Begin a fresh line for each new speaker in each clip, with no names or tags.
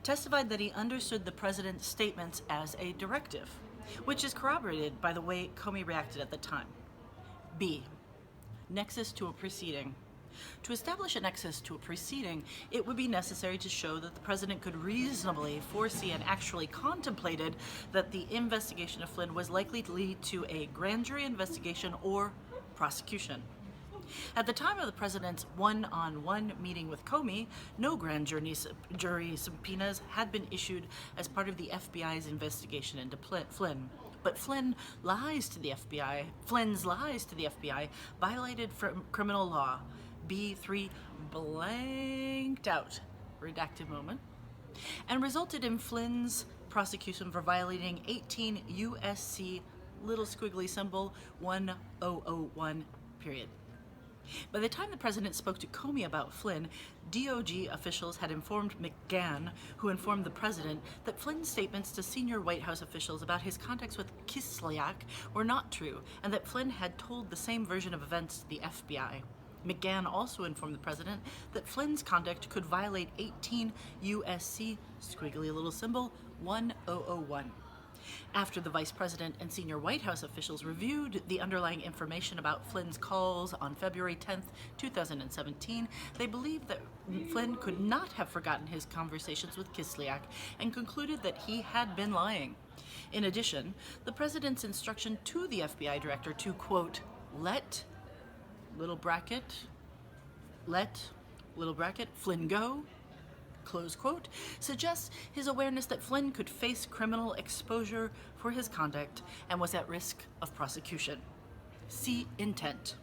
testified that he understood the president's statements as a directive, which is corroborated by the way Comey reacted at the time. B. Nexus to a proceeding. To establish a nexus to a proceeding, it would be necessary to show that the president could reasonably foresee and actually contemplated that the investigation of Flynn was likely to lead to a grand jury investigation or prosecution. At the time of the president's one-on-one meeting with Comey, no grand jury subpoenas had been issued as part of the FBI's investigation into Flynn. But Flynn's lies to the FBI violated criminal law. B3 blanked out, redacted moment, and resulted in Flynn's prosecution for violating 18 USC little squiggly symbol 1001 period. By the time the president spoke to Comey about Flynn, DOJ officials had informed McGahn, who informed the president, that Flynn's statements to senior White House officials about his contacts with Kislyak were not true, and that Flynn had told the same version of events to the FBI. McGahn also informed the president that Flynn's conduct could violate 18 USC squiggly little symbol 1001. After the vice president and senior White House officials reviewed the underlying information about Flynn's calls on February 10, 2017, they believed that Flynn could not have forgotten his conversations with Kislyak and concluded that he had been lying. In addition, the president's instruction to the FBI director to, quote, let Flynn go, close quote, suggests his awareness that Flynn could face criminal exposure for his conduct and was at risk of prosecution. See intent.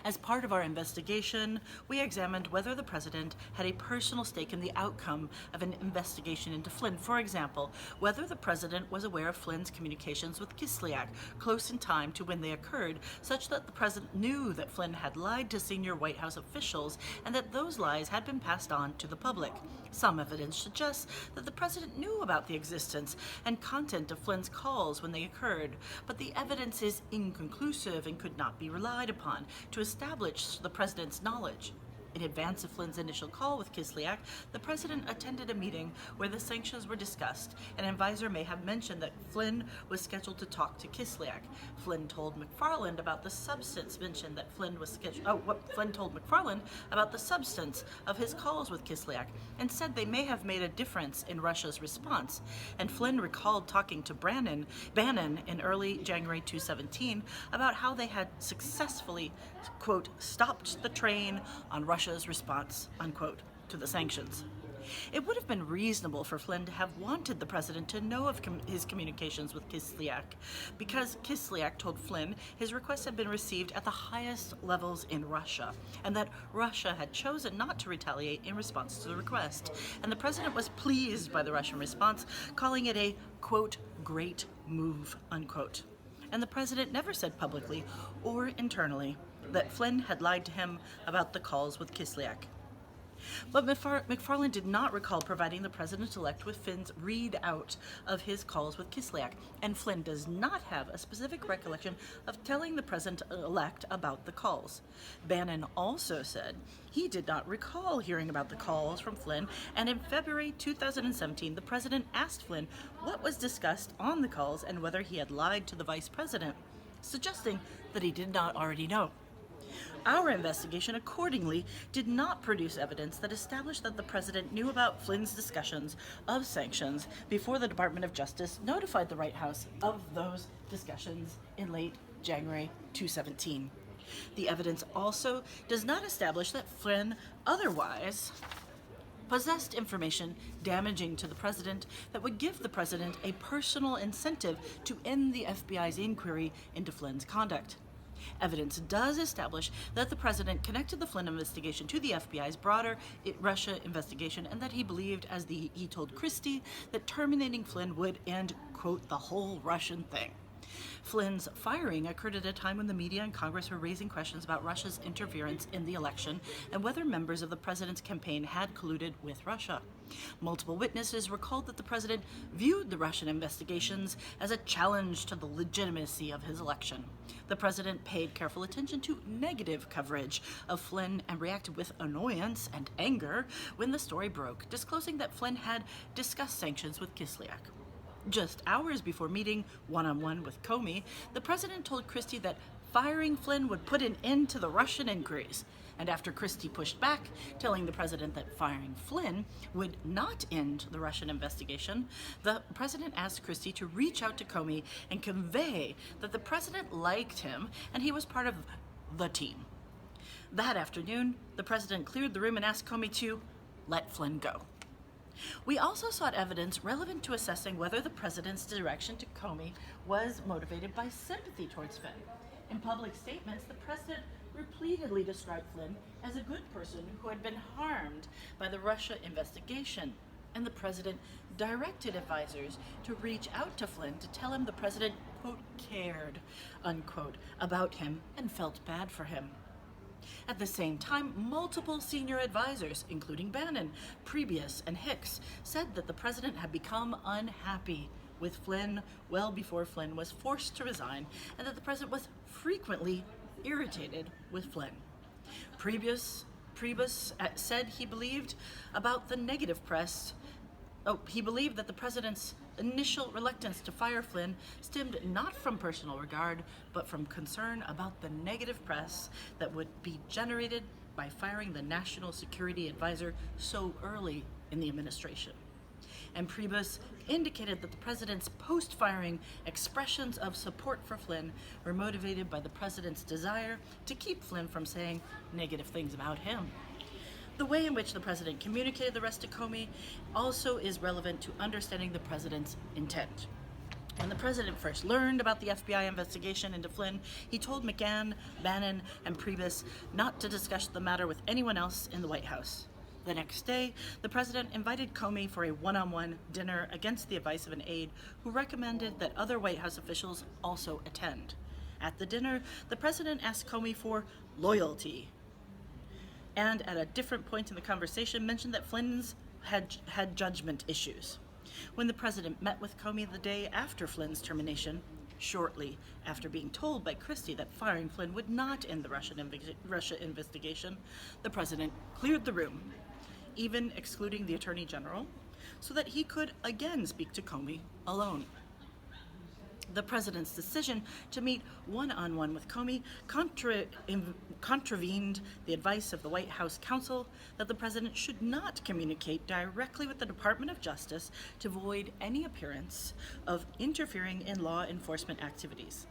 As part of our investigation, we examined whether the president had a personal stake in the outcome of an investigation into Flynn. For example, whether the president was aware of Flynn's communications with Kislyak close in time to when they occurred, such that the president knew that Flynn had lied to senior White House officials and that those lies had been passed on to the public. Some evidence suggests that the president knew about the existence and content of Flynn's calls when they occurred, but the evidence is inconclusive and could not be relied upon to establish the president's knowledge. In advance of Flynn's initial call with Kislyak, the president attended a meeting where the sanctions were discussed. An advisor may have mentioned that Flynn was scheduled to talk to Kislyak. Flynn told McFarland about the substance Flynn told McFarland about the substance of his calls with Kislyak and said they may have made a difference in Russia's response. And Flynn recalled talking to Bannon in early January 2017 about how they had successfully, quote, stopped the train on Russia's response, unquote, to the sanctions. It would have been reasonable for Flynn to have wanted the president to know of his communications with Kislyak, because Kislyak told Flynn his requests had been received at the highest levels in Russia, and that Russia had chosen not to retaliate in response to the request. And the president was pleased by the Russian response, calling it a, quote, great move, unquote. And the president never said publicly or internally that Flynn had lied to him about the calls with Kislyak. But McFarland did not recall providing the president-elect with Flynn's readout of his calls with Kislyak, and Flynn does not have a specific recollection of telling the president-elect about the calls. Bannon also said he did not recall hearing about the calls from Flynn, and in February 2017, the president asked Flynn what was discussed on the calls and whether he had lied to the vice president, suggesting that he did not already know. Our investigation, accordingly, did not produce evidence that established that the president knew about Flynn's discussions of sanctions before the Department of Justice notified the White House of those discussions in late January 2017. The evidence also does not establish that Flynn otherwise possessed information damaging to the president that would give the president a personal incentive to end the FBI's inquiry into Flynn's conduct. Evidence does establish that the president connected the Flynn investigation to the FBI's broader Russia investigation, and that he believed, as he told Christie, that terminating Flynn would end, quote, the whole Russian thing. Flynn's firing occurred at a time when the media and Congress were raising questions about Russia's interference in the election and whether members of the president's campaign had colluded with Russia. Multiple witnesses recalled that the president viewed the Russian investigations as a challenge to the legitimacy of his election. The president paid careful attention to negative coverage of Flynn and reacted with annoyance and anger when the story broke, disclosing that Flynn had discussed sanctions with Kislyak. Just hours before meeting one-on-one with Comey, the president told Christie that firing Flynn would put an end to the Russian inquiries. And after Christie pushed back, telling the president that firing Flynn would not end the Russian investigation, the president asked Christie to reach out to Comey and convey that the president liked him and he was part of the team. That afternoon, the president cleared the room and asked Comey to let Flynn go. We also sought evidence relevant to assessing whether the president's direction to Comey was motivated by sympathy towards Flynn. In public statements, the president repeatedly described Flynn as a good person who had been harmed by the Russia investigation, and the president directed advisors to reach out to Flynn to tell him the president, quote, cared, unquote, about him and felt bad for him. At the same time, multiple senior advisors, including Bannon, Prebius, and Hicks, said that the president had become unhappy with Flynn well before Flynn was forced to resign, and that the president was frequently irritated with Flynn. Prebius said he believed about the negative press. He believed that the president's initial reluctance to fire Flynn stemmed not from personal regard, but from concern about the negative press that would be generated by firing the national security advisor so early in the administration. And Priebus indicated that the president's post-firing expressions of support for Flynn were motivated by the president's desire to keep Flynn from saying negative things about him. The way in which the president communicated the rest to Comey also is relevant to understanding the president's intent. When the president first learned about the FBI investigation into Flynn, he told McGahn, Bannon, and Priebus not to discuss the matter with anyone else in the White House. The next day, the president invited Comey for a one-on-one dinner against the advice of an aide who recommended that other White House officials also attend. At the dinner, the president asked Comey for loyalty, and at a different point in the conversation mentioned that Flynn's had judgment issues. When the president met with Comey the day after Flynn's termination, shortly after being told by Christie that firing Flynn would not end the Russia investigation, the president cleared the room, even excluding the Attorney General, so that he could again speak to Comey alone. The president's decision to meet one-on-one with Comey contravened the advice of the White House counsel that the president should not communicate directly with the Department of Justice to avoid any appearance of interfering in law enforcement activities.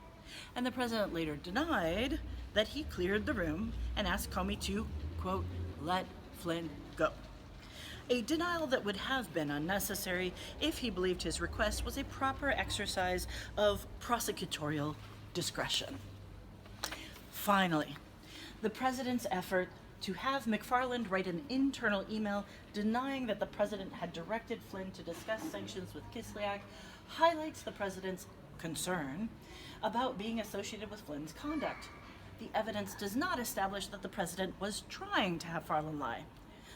And the president later denied that he cleared the room and asked Comey to, quote, let Flynn go. A denial that would have been unnecessary if he believed his request was a proper exercise of prosecutorial discretion. Finally, the president's effort to have McFarland write an internal email denying that the president had directed Flynn to discuss sanctions with Kislyak highlights the president's concern about being associated with Flynn's conduct. The evidence does not establish that the president was trying to have Farland lie.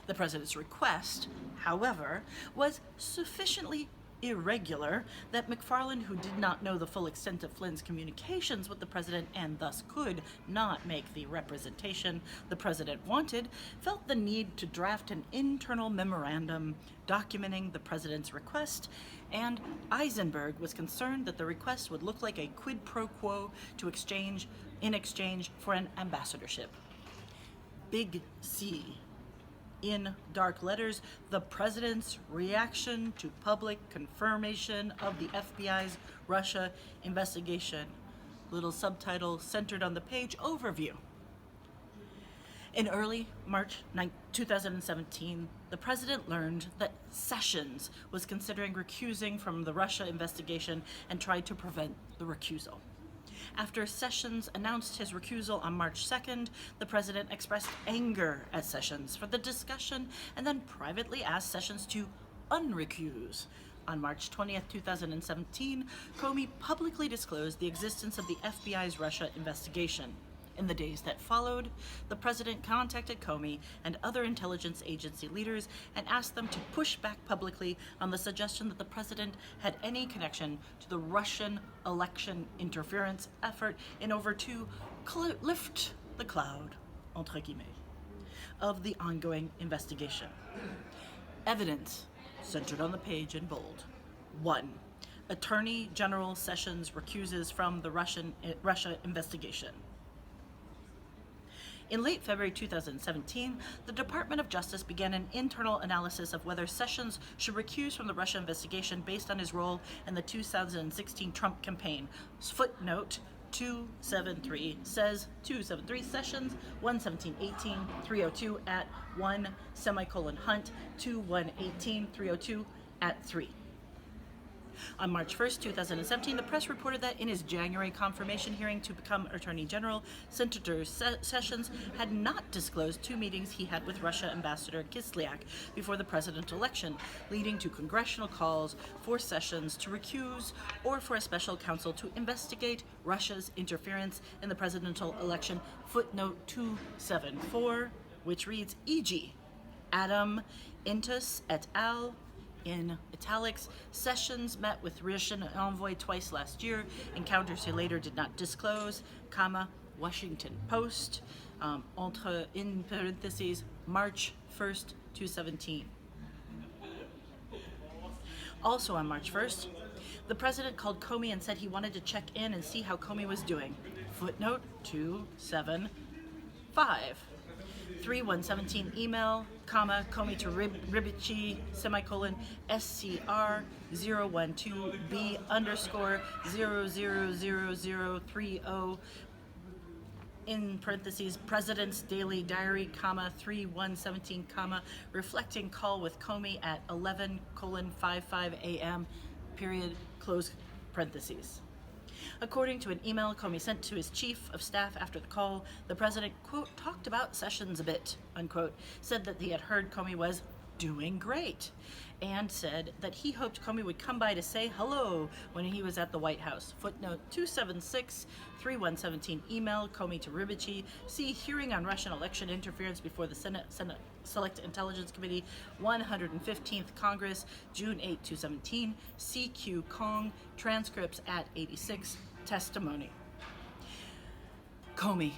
The president's request, however, was sufficiently irregular that McFarland, who did not know the full extent of Flynn's communications with the president and thus could not make the representation the president wanted, felt the need to draft an internal memorandum documenting the president's request, and Eisenberg was concerned that the request would look like a quid pro quo in exchange for an ambassadorship. Big C. In dark letters, the president's reaction to public confirmation of the FBI's Russia investigation. Little subtitle centered on the page, overview. In early March 2017, the president learned that Sessions was considering recusing from the Russia investigation and tried to prevent the recusal. After Sessions announced his recusal on March 2nd, the president expressed anger at Sessions for the discussion and then privately asked Sessions to unrecuse On March 20th, 2017, Comey publicly disclosed the existence of the FBI's Russia investigation. In the days that followed, the president contacted Comey and other intelligence agency leaders and asked them to push back publicly on the suggestion that the president had any connection to the Russian election interference effort in order to lift the cloud, entre guillemets, of the ongoing investigation. Evidence centered on the page in bold. 1. Attorney General Sessions recuses from the Russia investigation. In late February 2017, the Department of Justice began an internal analysis of whether Sessions should recuse from the Russia investigation based on his role in the 2016 Trump campaign. Footnote 273 says 273 Sessions 11718 302 at 1 Hunt 2118 302 at 3. On March 1st, 2017, the press reported that in his January confirmation hearing to become Attorney General, Senator Sessions had not disclosed 2 meetings he had with Russia Ambassador Kislyak before the presidential election, leading to congressional calls for Sessions to recuse or for a special counsel to investigate Russia's interference in the presidential election. Footnote 274, which reads, e.g., Adam Intus et al., in italics, Sessions met with Russian envoy twice last year, encounters he later did not disclose, Washington Post, entre in parentheses, March 1st, 2017. Also on March 1st, the president called Comey and said he wanted to check in and see how Comey was doing. Footnote 275. 3/117 email, Comey to Ribici, SCR 012B _ 000030 in parentheses, President's Daily Diary, 3/117, reflecting call with Comey at 11:55 a.m., period, close parentheses. According to an email Comey sent to his chief of staff after the call, the president, quote, talked about Sessions a bit, unquote, said that he had heard Comey was doing great, and said that he hoped Comey would come by to say hello when he was at the White House. Footnote 276, 3/117 email, Comey to Ribici, see hearing on Russian election interference before the Senate Select Intelligence Committee, 115th Congress, June 8, 2017, CQ Kong, transcripts at 86, testimony. Comey